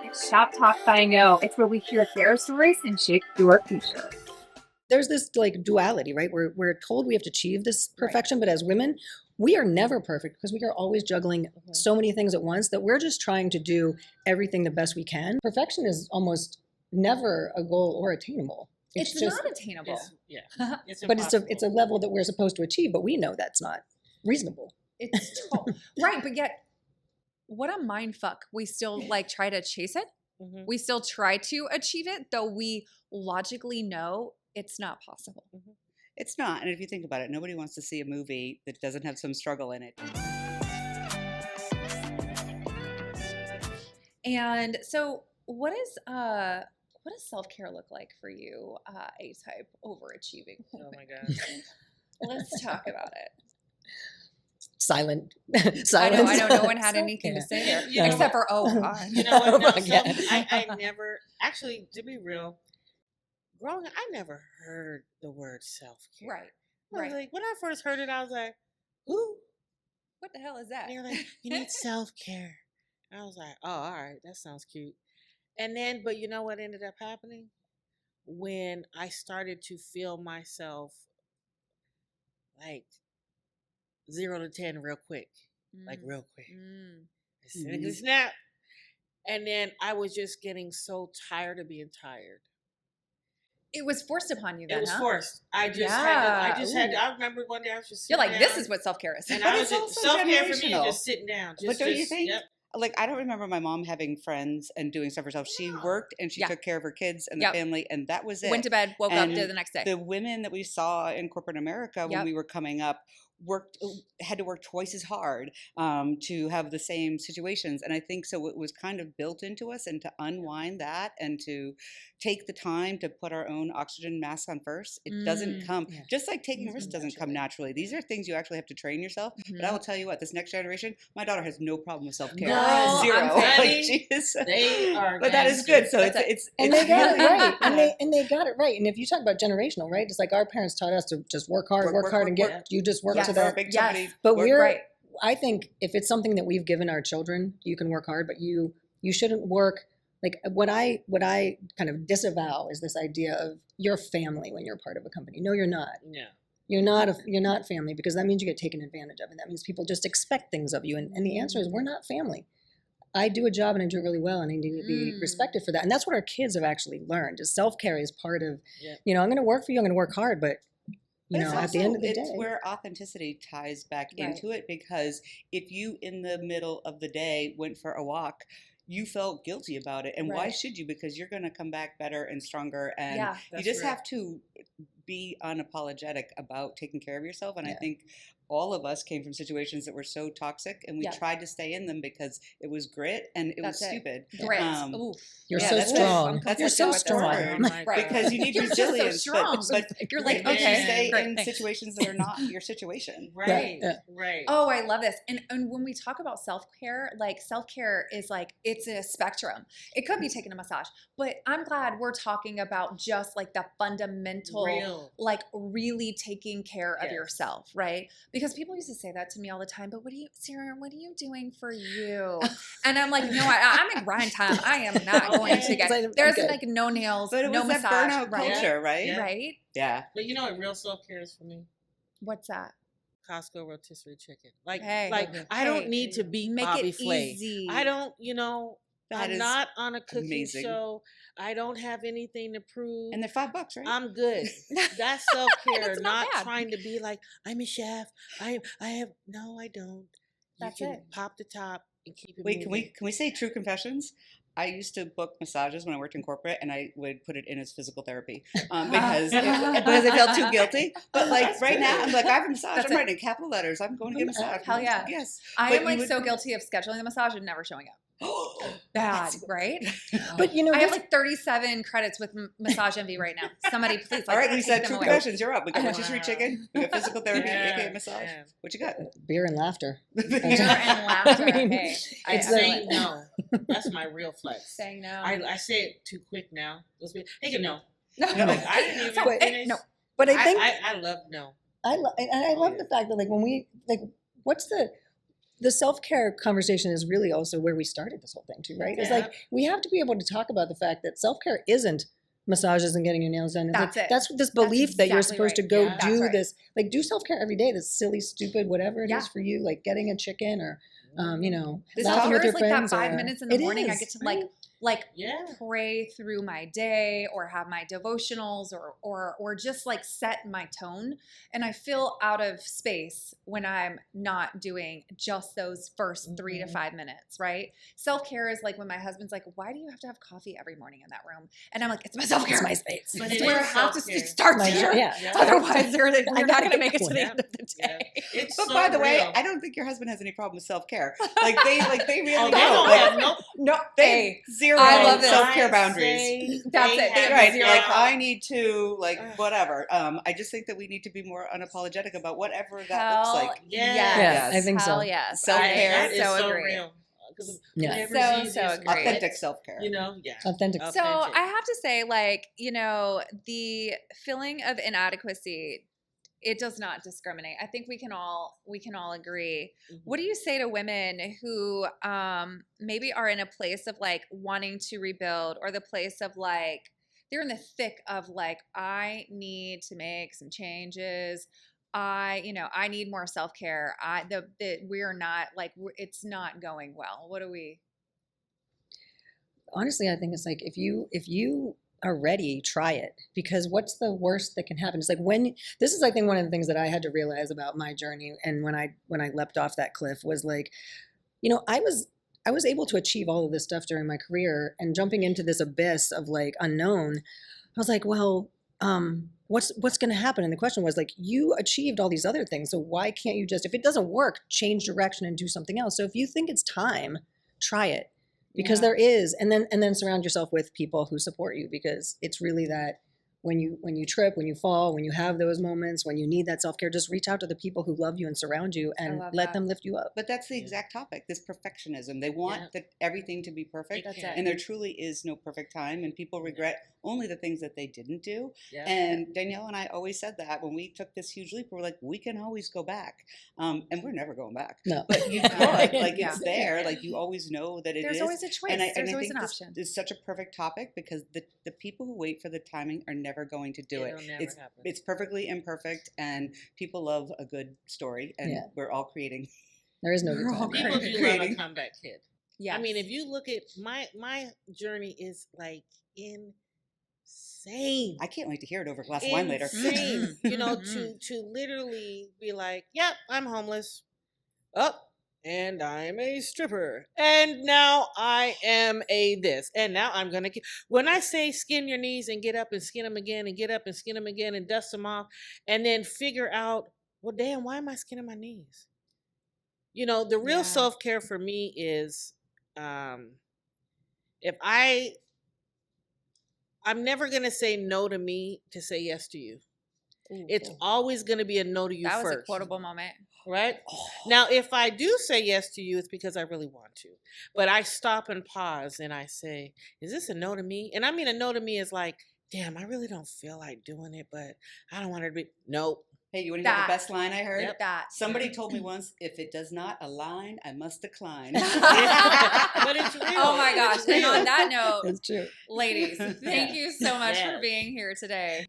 It's Shop Talk by No. It's where we hear their stories and shape your future. There's this like duality, right? We're told we have to achieve this perfection, but as women, we are never perfect because we are always juggling so many things at once that we're just trying to do everything the best we can. Perfection is almost never a goal or attainable. It's just not attainable. But it's a level that we're supposed to achieve, but we know that's not reasonable. It's right, but yet what a mind fuck. We still like try to chase it. Mm-hmm. We still try to achieve it, though we logically know it's not possible. Mm-hmm. It's not. And if you think about it, nobody wants to see a movie that doesn't have some struggle in it. And so what does self-care look like for you, A-type overachieving? Oh my God. Let's talk about it. Silence. I know no one had anything to say there, You know except for, oh God. You know what? No, my God. I never, actually, to be real, growing up, I never heard the word self-care. Right, I was like, when I first heard it, I was like, ooh. What the hell is that? And they're like, you need self-care. I was like, oh, all right, that sounds cute. And then, but you know what ended up happening? When I started to feel myself like 0 to 10 real quick. Like real quick. Snap. And then I was just getting so tired of being tired. It was forced upon you then, It was huh? forced. I just had to, I remember one day I was just You're sitting like, down, this is what self-care is. and But I it's was also self-care for me is generational. just sitting down. But don't you think? Yep. Like, I don't remember my mom having friends and doing stuff herself. She worked and she took care of her kids and the family, and that was it. Went to bed, woke up, did it the next day. The women that we saw in corporate America when we were coming up had to work twice as hard to have the same situations. And I think so it was kind of built into us, and to unwind that and to take the time to put our own oxygen mask on first, it doesn't come, just like taking a risk doesn't come naturally. These are things you actually have to train yourself. But I will tell you what, this next generation, my daughter has no problem with self-care. No, Zero. like, she is, they are but that is good. So it's and they got it right. And they got it right. And if you talk about generational, right? It's like our parents taught us to just work hard, and get you just work to that. But I think if it's something that we've given our children, you can work hard, but you shouldn't work. Like what I kind of disavow is this idea of your family when you're part of a company. No, you're not. Yeah. You're not family, because that means you get taken advantage of, and that means people just expect things of you. And the answer is we're not family. I do a job and I do it really well, and I need to be respected for that. And that's what our kids have actually learned. Is self-care is part of, I'm going to work for you. I'm going to work hard, but at the end of the day, it's where authenticity ties back into it, because if you in the middle of the day went for a walk, you felt guilty about it. And why should you? Because you're going to come back better and stronger. And you just have to be unapologetic about taking care of yourself. And I think all of us came from situations that were so toxic, and we tried to stay in them because it was grit and it was stupid. Grit. You're so strong. You're so strong. Because you need resilience. But you're like, you stay in situations that are not your situation. Right. Oh, I love this. And when we talk about self-care, like self-care is like, it's a spectrum. It could be taking a massage, but I'm glad we're talking about just like the fundamental, like really taking care of yourself, right? Because people used to say that to me all the time, but Sarah, what are you doing for you? And I'm like, no, I'm in grind time. I am not going to get, there's like no nails, but it no was massage. That burnout culture, right? Right? Yeah. But you know what real self-care is for me? What's that? Costco rotisserie chicken. I don't need to be Bobby Flay. Easy. I don't, I'm not on a cooking show. I don't have anything to prove. And they're $5, right? I'm good. That's self-care. not trying to be like, I'm a chef. I don't. That's you can it. pop the top and keep it Wait, moving. can we say true confessions? I used to book massages when I worked in corporate, and I would put it in as physical therapy because I felt too guilty. But like right now, I'm like, I have a massage. I'm writing in capital letters. I'm going to get a massage. Hell yeah. Yes. I am like so guilty of scheduling the massage and never showing up. Bad, right? But I have like 37 credits with Massage Envy right now. Somebody please. All right, we said true away. confessions. You're up. We got rotisserie chicken. We got physical therapy. AKA massage. Yeah. What you got? beer and laughter. Beer and laughter. Hey, It's saying no. That's my real flex. Saying no. I say it too quick now. Take a no. No. Like, I didn't even finish. No. But I think I love no. I love the fact that like when we like, what's the the self-care conversation is really also where we started this whole thing too, right? It's like we have to be able to talk about the fact that self-care isn't massages and getting your nails done. That's like, it. That's this belief that you're supposed to go do this, like do self-care every day. This silly, stupid, whatever it is for you, like getting a chicken or, you know, laughing with your like friends. That 5 minutes in the morning, I get to pray through my day or have my devotionals or just like set my tone. And I feel out of space when I'm not doing just those first 3 to 5 minutes, right? Self-care is like when my husband's like, why do you have to have coffee every morning in that room? And I'm like, it's my self-care. It's my space. But it's where I have to start here. Otherwise, we're not going to make it to the end of the day. But by the way, I don't think your husband has any problem with self-care. Like they really know. They zero self-care boundaries. That's it. Right. Like I need to whatever. I just think that we need to be more unapologetic about whatever that looks like. Yes. I think so. Yes. Self-care is so agree. Real. So agree. Authentic self-care. Authentic. So I have to say, the feeling of inadequacy, it does not discriminate. I think we can all agree. Mm-hmm. What do you say to women who maybe are in a place of wanting to rebuild, or the place of they're in the thick of I need to make some changes. I need more self-care. We're not it's not going well. What do we? Honestly, I think it's if you are ready, try it, because what's the worst that can happen? It's this is, I think, one of the things that I had to realize about my journey. And when I leapt off that cliff was I was able to achieve all of this stuff during my career, and jumping into this abyss of unknown, I was well, what's going to happen? And the question was you achieved all these other things. So why can't you just, if it doesn't work, change direction and do something else? So if you think it's time, try it. Because there is, and then surround yourself with people who support you, because it's really that when you trip, when you fall, when you have those moments, when you need that self-care, just reach out to the people who love you and surround you and let them lift you up. But that's the exact topic, this perfectionism. They want everything to be perfect, and there truly is no perfect time, and people regret only the things that they didn't do. And Danielle and I always said that when we took this huge leap, we're we can always go back, and we're never going back. No. But you could, it's there, you always know that There's always a choice. There's always an option. This is such a perfect topic, because the people who wait for the timing are never going to do it. It's perfectly imperfect, and people love a good story, and we're all creating. There is no good time. People do love a comeback kid. Yeah. I mean, if you look at my journey is insane. I can't wait to hear it over a glass of wine later. Insane. To literally be yep, I'm homeless. And I'm a stripper. And now I am a this. And now I'm going to... When I say skin your knees and get up and skin them again and get up and skin them again and dust them off, and then figure out, well, damn, why am I skinning my knees? The real self-care for me is if I'm never going to say no to me to say yes to you. Ooh, it's always going to be a no to you first. That was a quotable moment. Right? Now, if I do say yes to you, it's because I really want to. But I stop and pause and I say, is this a no to me? And I mean, a no to me is damn, I really don't feel like doing it, but I don't want it to be, nope. Hey, you want to hear the best line I heard? Yep. Somebody told me once, if it does not align, I must decline. But it's real. Oh my gosh. And on that note, it's true. Ladies, thank you so much for being here today.